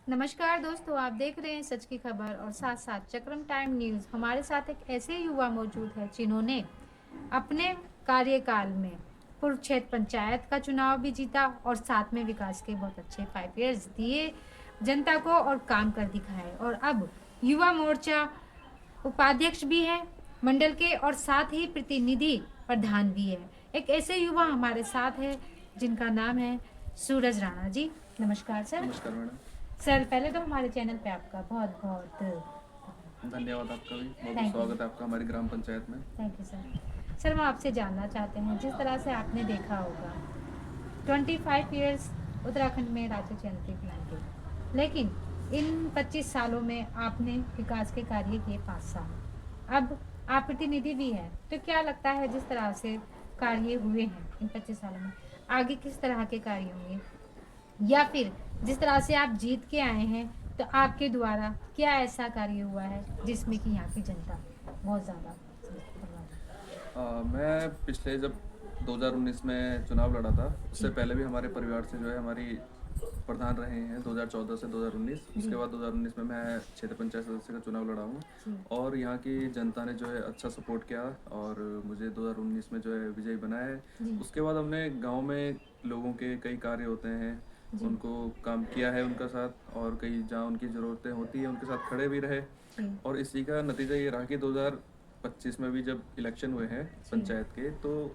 नमस्कार दोस्तों, आप देख रहे हैं सच की खबर और साथ साथ चक्रम टाइम न्यूज़। हमारे साथ एक ऐसे युवा मौजूद है जिन्होंने अपने कार्यकाल में पूर्व क्षेत्र पंचायत का चुनाव भी जीता और साथ में विकास के बहुत अच्छे 5 इयर्स दिए जनता को और काम कर दिखाए। और अब युवा मोर्चा उपाध्यक्ष भी है मंडल के और साथ ही प्रतिनिधि प्रधान भी है। एक ऐसे युवा हमारे साथ है जिनका नाम है सूरज राणा जी। नमस्कार सर। नमस्कार मैडम। सर, पहले तो हमारे चैनल पे आपका बहुत बहुत धन्यवाद, आपका भी बहुत बहुत थैंक यू। स्वागत है आपका हमारी ग्राम पंचायत में। Thank you sir. सर, हम आपसे जानना चाहते हैं, जिस तरह से आपने देखा होगा 25 इयर्स उत्तराखंड में राज्य चयंती प्लान के, लेकिन इन 25 सालों में आपने विकास के कार्य किए 5 साल। अब आप प्रतिनिधि भी हैं, तो क्या लगता है जिस तरह से कार्य हुए हैं इन 25 सालों में, आगे किस तरह के कार्य होंगे, या फिर जिस तरह से आप जीत के आए हैं तो आपके द्वारा क्या ऐसा कार्य हुआ है जिसमें कि यहाँ की जनता बहुत ज़्यादा मैं पिछले जब 2019 में चुनाव लड़ा था, उससे पहले भी हमारे परिवार से जो है हमारी प्रधान रहे हैं 2014 से 2019। उसके बाद 2019 में मैं क्षेत्र पंचायत सदस्य का चुनाव लड़ा हूँ और यहाँ की जनता ने जो है अच्छा सपोर्ट किया और मुझे 2019 में जो है विजयी बनाया है। उसके बाद हमने गांव में लोगों के कई कार्य होते हैं, उनको काम किया है उनका साथ, और कई जहाँ उनकी ज़रूरतें होती है उनके साथ खड़े भी रहे। और इसी का नतीजा ये रहा कि 2025 में भी जब इलेक्शन हुए हैं पंचायत के, तो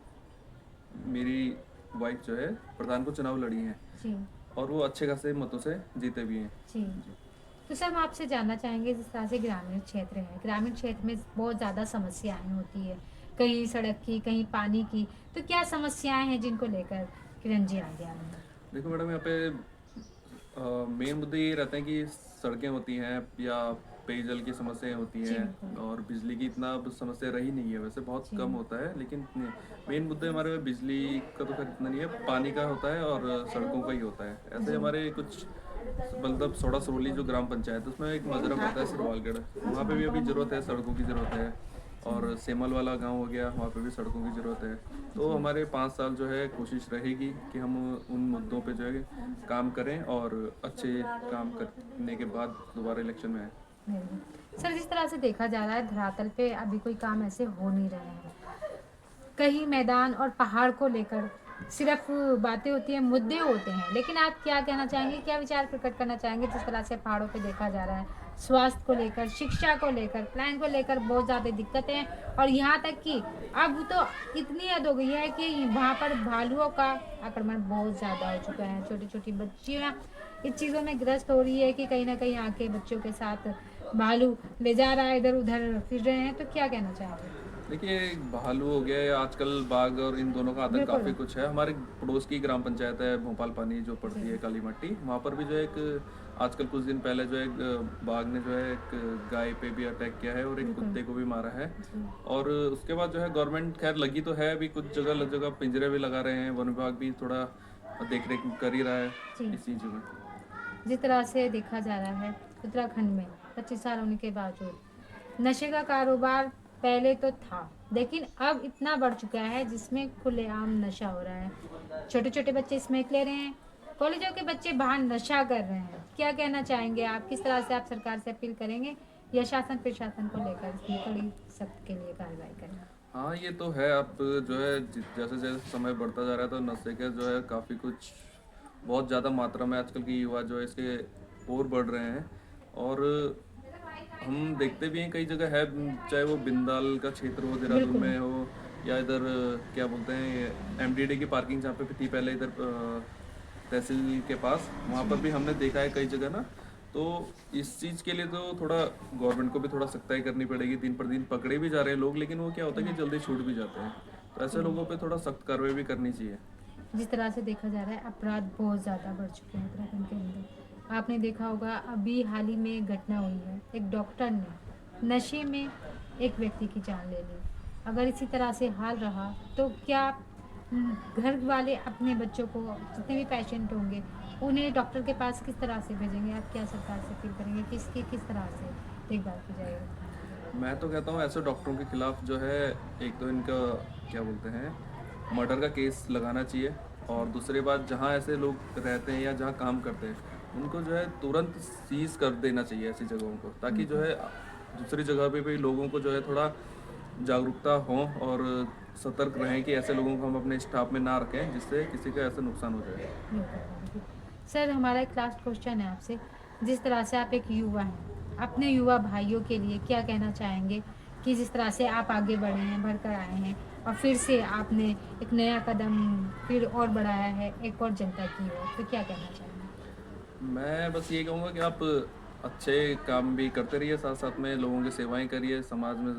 मेरी वाइफ जो है प्रधान को चुनाव लड़ी हैं और वो अच्छे खासे मतों से जीते भी हैं। जी। तो सर, हम आपसे जानना चाहेंगे, जिस तरह से ग्रामीण क्षेत्र है, ग्रामीण क्षेत्र में बहुत ज़्यादा समस्याएं होती है, कहीं सड़क की, कहीं पानी की, तो क्या समस्याएं हैं जिनको लेकर किरण जी आगे आ रहे हैं? देखो मैडम, यहाँ पे मेन मुद्दे ये रहते हैं कि सड़कें होती हैं या पेयजल की समस्याएं होती जी हैं, बिल्कुल। और बिजली की इतना अब समस्या रही नहीं है, वैसे बहुत जी कम होता है, लेकिन मेन मुद्दे हमारे में बिजली का तो खैर इतना नहीं है, पानी का होता है और सड़कों का ही होता है। ऐसे जी हमारे कुछ मतलब सोड़ा सरोली जो ग्राम पंचायत है उसमें एक मजरम आता है सिरवालगढ़, वहाँ पे भी अभी ज़रूरत है, सड़कों की ज़रूरत है। और सेमल वाला गांव हो गया, वहाँ पे भी सड़कों की ज़रूरत है। तो हमारे 5 साल जो है कोशिश रहेगी कि हम उन मुद्दों पे जो है काम करें और अच्छे काम करने के बाद दोबारा इलेक्शन में आए। सर, जिस तरह से देखा जा रहा है धरातल पे अभी कोई काम ऐसे हो नहीं रहे हैं, कहीं मैदान और पहाड़ को लेकर सिर्फ बातें होती हैं, मुद्दे होते हैं, लेकिन आप क्या कहना चाहेंगे, क्या विचार प्रकट करना चाहेंगे जिस तरह से पहाड़ों पे देखा जा रहा है, स्वास्थ्य को लेकर, शिक्षा को लेकर, प्लान को लेकर बहुत ज़्यादा दिक्कतें हैं, और यहाँ तक कि अब तो इतनी हद हो गई है कि वहाँ पर भालुओं का आक्रमण बहुत ज़्यादा हो चुका है। छोटी छोटी बच्चियाँ इस चीज़ों में ग्रस्त हो रही है कि कहीं ना कहीं आके बच्चों के साथ भालू ले जा रहा है, इधर उधर फिर रहे हैं, तो क्या कहना चाहेंगे? देखिए, भालू हो गया या आजकल बाघ, और इन दोनों का आतंक बिल्कुल। काफ़ी कुछ है। हमारे पड़ोस की ग्राम पंचायत है भोपाल पानी, जो पड़ती है काली मट्टी, वहाँ पर भी जो है एक आजकल कुछ दिन पहले जो है बाघ ने जो है एक गाय पे भी अटैक किया है और एक कुत्ते को भी मारा है। और उसके बाद जो है गवर्नमेंट खैर लगी तो है, अभी कुछ जगह जगह पिंजरे भी लगा रहे हैं, वन विभाग भी थोड़ा देख रेख कर ही रहा है इस चीज़ में। जिस तरह से देखा जा रहा है उत्तराखंड में 25 साल होने के बावजूद नशे का कारोबार पहले तो था, लेकिन अब इतना बढ़ चुका है जिसमें खुलेआम नशा हो रहा है। छोटे छोटे बच्चे स्मैक ले रहे हैं, कॉलेजों के बच्चे बाहर नशा कर रहे हैं। क्या कहना चाहेंगे आप, किस तरह से आप सरकार से अपील करेंगे या शासन प्रशासन को लेकर इसकी कड़ी सख्त के लिए कार्रवाई करें? हाँ, ये तो है। अब जो है जैसे जैसे समय बढ़ता जा रहा है तो नशे के जो है काफ़ी कुछ बहुत ज़्यादा मात्रा में आजकल के युवा जो है इसके ओर बढ़ रहे हैं। और हम देखते भी हैं कई जगह है, चाहे वो बिंदाल का क्षेत्र हो, देहरादून में हो, या इधर क्या बोलते हैं एमडीडी की पार्किंग जहाँ पे थी पहले, इधर तहसील के पास, वहाँ पर भी हमने देखा है कई जगह ना। तो इस चीज़ के लिए तो थोड़ा गवर्नमेंट को भी थोड़ा सख्ताई करनी पड़ेगी। दिन पर दिन पकड़े भी जा रहे हैं लोग, लेकिन वो क्या होता है कि जल्दी छूट भी जाते हैं, तो ऐसे लोगों पे थोड़ा सख्त कार्रवाई भी करनी चाहिए। जिस तरह से देखा जा रहा है अपराध बहुत ज़्यादा बढ़ चुके हैं उत्तराखंड के अंदर। आपने देखा होगा अभी हाल ही में एक घटना हुई है, एक डॉक्टर ने नशे में एक व्यक्ति की जान ले ली। अगर इसी तरह से हाल रहा तो क्या घर वाले अपने बच्चों को, जितने भी पेशेंट होंगे, उन्हें डॉक्टर के पास किस तरह से भेजेंगे? आप क्या सरकार से अपील करेंगे कि इसकी किस तरह से देखभाल की जाएगी? मैं तो कहता हूँ ऐसे डॉक्टरों के खिलाफ जो है, एक तो इनका क्या बोलते हैं मर्डर का केस लगाना चाहिए, और दूसरी बात जहाँ ऐसे लोग रहते हैं या जहाँ काम करते हैं उनको जो है तुरंत सीज कर देना चाहिए ऐसी जगहों को, ताकि जो है दूसरी जगह पे भी लोगों को जो है थोड़ा जागरूकता हो और सतर्क रहें कि ऐसे लोगों को हम अपने स्टाफ में ना रखें जिससे किसी का ऐसा नुकसान हो जाए। बिल्कुल। सर हमारा एक लास्ट क्वेश्चन है आपसे, जिस तरह से आप एक युवा हैं, अपने युवा भाइयों के लिए क्या कहना चाहेंगे कि जिस तरह से आप आगे बढ़े हैं, बढ़कर आए हैं और फिर से आपने एक नया कदम फिर और बढ़ाया है एक और जनता की ओर, तो क्या कहना चाहेंगे? मैं बस ये कहूँगा कि आप अच्छे काम भी करते रहिए, साथ साथ में लोगों की सेवाएं करिए, समाज में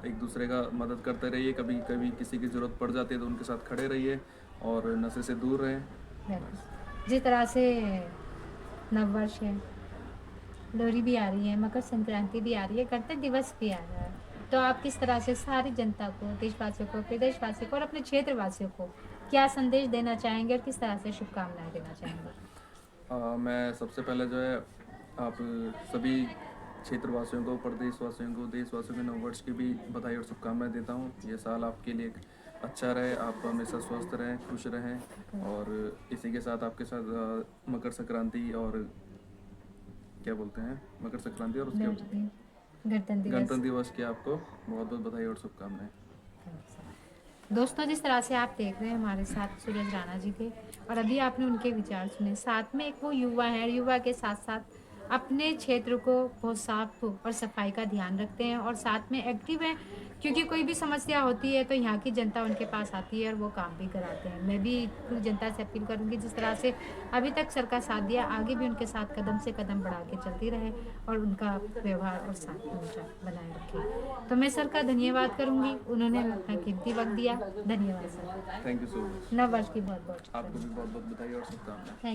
एक दूसरे का मदद करते रहिए, कभी कभी किसी की ज़रूरत पड़ जाती है तो उनके साथ खड़े रहिए और नशे से दूर रहें। बिल्कुल। जिस तरह से नववर्ष है, लोहड़ी भी आ रही है, मकर संक्रांति भी आ रही है, गणतंत्र दिवस भी आ रहा है, तो आप किस तरह से सारी जनता को, देशवासियों को, प्रदेशवासियों को और अपने क्षेत्रवासियों को क्या संदेश देना चाहेंगे और किस तरह से शुभकामनाएं देना चाहेंगे? मैं सबसे पहले जो है आप सभी क्षेत्रवासियों को, प्रदेशवासियों को, देशवासियों को नववर्ष की भी बधाई और शुभकामनाएं देता हूँ। ये साल आपके लिए एक अच्छा रहे, आप हमेशा स्वस्थ रहें, खुश रहें और इसी के साथ आपके साथ मकर संक्रांति और क्या बोलते हैं, मकर संक्रांति और उसके गणतंत्र दिवस। गणतंत्र दिवस की आपको बहुत बहुत बधाई और शुभकामनाएं। दोस्तों, जिस तरह से आप देख रहे हैं हमारे साथ सूरज राणा जी थे और अभी आपने उनके विचार सुने, साथ में एक वो युवा है, युवा के साथ साथ अपने क्षेत्र को बहुत साफ और सफाई का ध्यान रखते हैं और साथ में एक्टिव हैं, क्योंकि कोई भी समस्या होती है तो यहाँ की जनता उनके पास आती है और वो काम भी कराते हैं। मैं भी पूरी जनता से अपील करूँगी, जिस तरह से अभी तक सर का साथ दिया, आगे भी उनके साथ कदम से कदम बढ़ा के चलती रहे और उनका व्यवहार और साथ हमेशा बनाए रखें। तो मैं सर का धन्यवाद करूँगी, उन्होंने अपना कीमती वक्त दिया। धन्यवाद sir. Thank you so much. नव वर्ष की बहुत बहुत आपको भी बहुत बहुत बधाई और शुभकामनाएं। थैंक